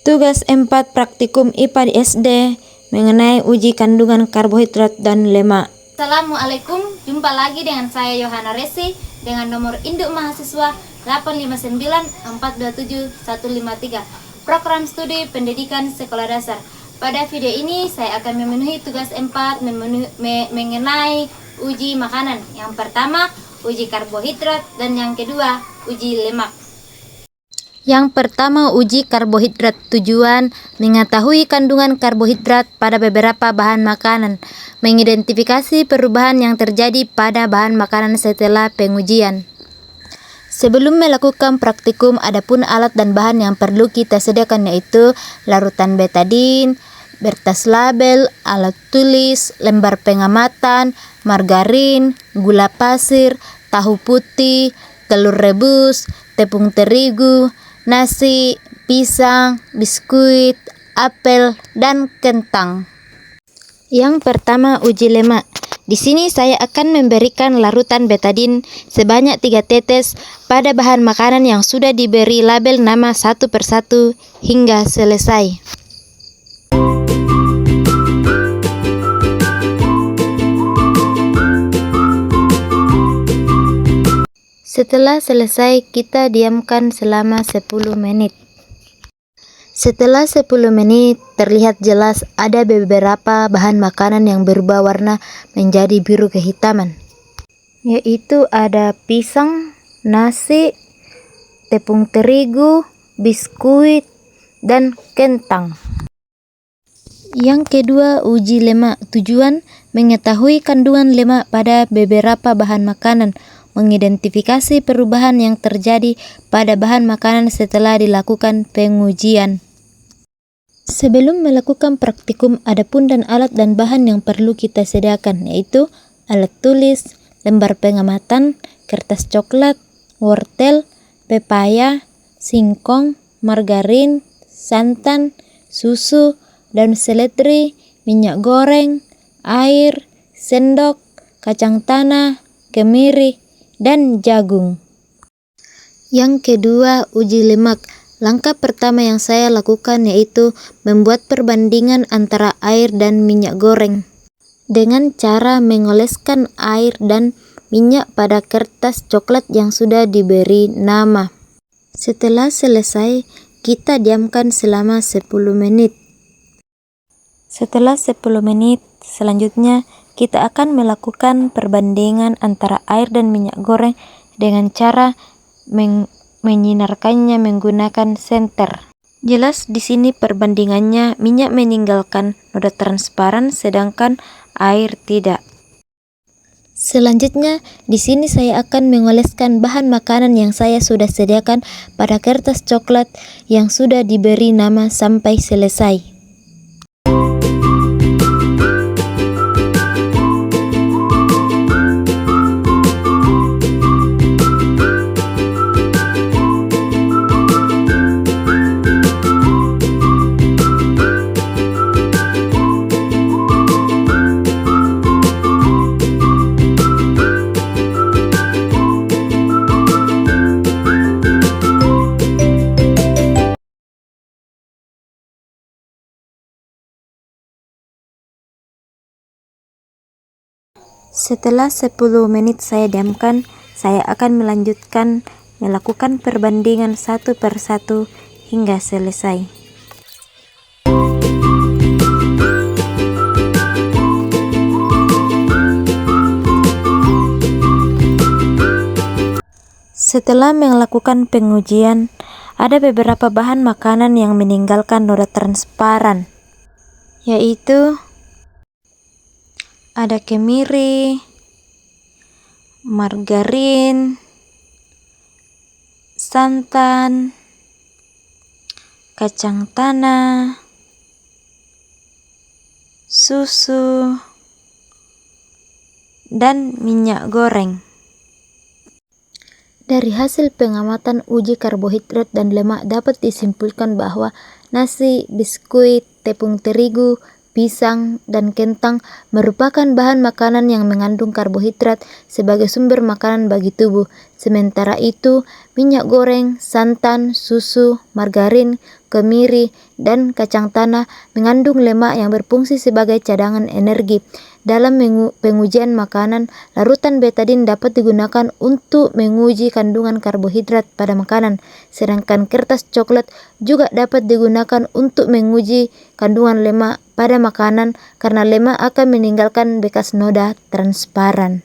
Tugas 4 praktikum IPA di SD mengenai uji kandungan karbohidrat dan lemak. Assalamualaikum, jumpa lagi dengan saya Yohana Resi dengan nomor induk mahasiswa 859427153, program studi pendidikan sekolah dasar. Pada video ini saya akan memenuhi tugas 4 mengenai uji makanan. Yang pertama, uji karbohidrat, dan yang kedua, uji lemak. Yang pertama, uji karbohidrat. Tujuan mengetahui kandungan karbohidrat pada beberapa bahan makanan, mengidentifikasi perubahan yang terjadi pada bahan makanan setelah pengujian. Sebelum melakukan praktikum, adapun alat dan bahan yang perlu kita sediakan yaitu larutan betadin, kertas label, alat tulis, lembar pengamatan, margarin, gula pasir, tahu putih, telur rebus, tepung terigu, nasi, pisang, biskuit, apel, dan kentang. Yang pertama, uji lemak. Di sini saya akan memberikan larutan betadin sebanyak 3 tetes pada bahan makanan yang sudah diberi label nama satu persatu hingga selesai. Setelah selesai, kita diamkan selama 10 menit. Setelah 10 menit, terlihat jelas ada beberapa bahan makanan yang berubah warna menjadi biru kehitaman, yaitu ada pisang, nasi, tepung terigu, biskuit, dan kentang. Yang kedua, uji lemak. Tujuan mengetahui kandungan lemak pada beberapa bahan makanan, mengidentifikasi perubahan yang terjadi pada bahan makanan setelah dilakukan pengujian. Sebelum melakukan praktikum, adapun dan alat dan bahan yang perlu kita sediakan yaitu alat tulis, lembar pengamatan, kertas coklat, wortel, pepaya, singkong, margarin, santan, susu, daun seledri, minyak goreng, air, sendok, kacang tanah, kemiri, dan jagung. Yang kedua, uji lemak. Langkah pertama yang saya lakukan yaitu membuat perbandingan antara air dan minyak goreng dengan cara mengoleskan air dan minyak pada kertas coklat yang sudah diberi nama. Setelah selesai, kita diamkan selama 10 menit. Setelah 10 menit, selanjutnya kita akan melakukan perbandingan antara air dan minyak goreng dengan cara menyinarkannya menggunakan senter. Jelas di sini perbandingannya, minyak meninggalkan noda transparan sedangkan air tidak. Selanjutnya, di sini saya akan mengoleskan bahan makanan yang saya sudah sediakan pada kertas coklat yang sudah diberi nama sampai selesai. Setelah 10 menit saya diamkan, saya akan melanjutkan melakukan perbandingan satu persatu hingga selesai. Setelah melakukan pengujian, ada beberapa bahan makanan yang meninggalkan noda transparan, yaitu ada kemiri, margarin, santan, kacang tanah, susu, dan minyak goreng. Dari hasil pengamatan uji karbohidrat dan lemak dapat disimpulkan bahwa nasi, biskuit, tepung terigu, pisang, dan kentang merupakan bahan makanan yang mengandung karbohidrat sebagai sumber makanan bagi tubuh. Sementara itu, minyak goreng, santan, susu, margarin, kemiri, dan kacang tanah mengandung lemak yang berfungsi sebagai cadangan energi. Dalam pengujian makanan, larutan betadin dapat digunakan untuk menguji kandungan karbohidrat pada makanan, sedangkan kertas coklat juga dapat digunakan untuk menguji kandungan lemak pada makanan karena lemak akan meninggalkan bekas noda transparan.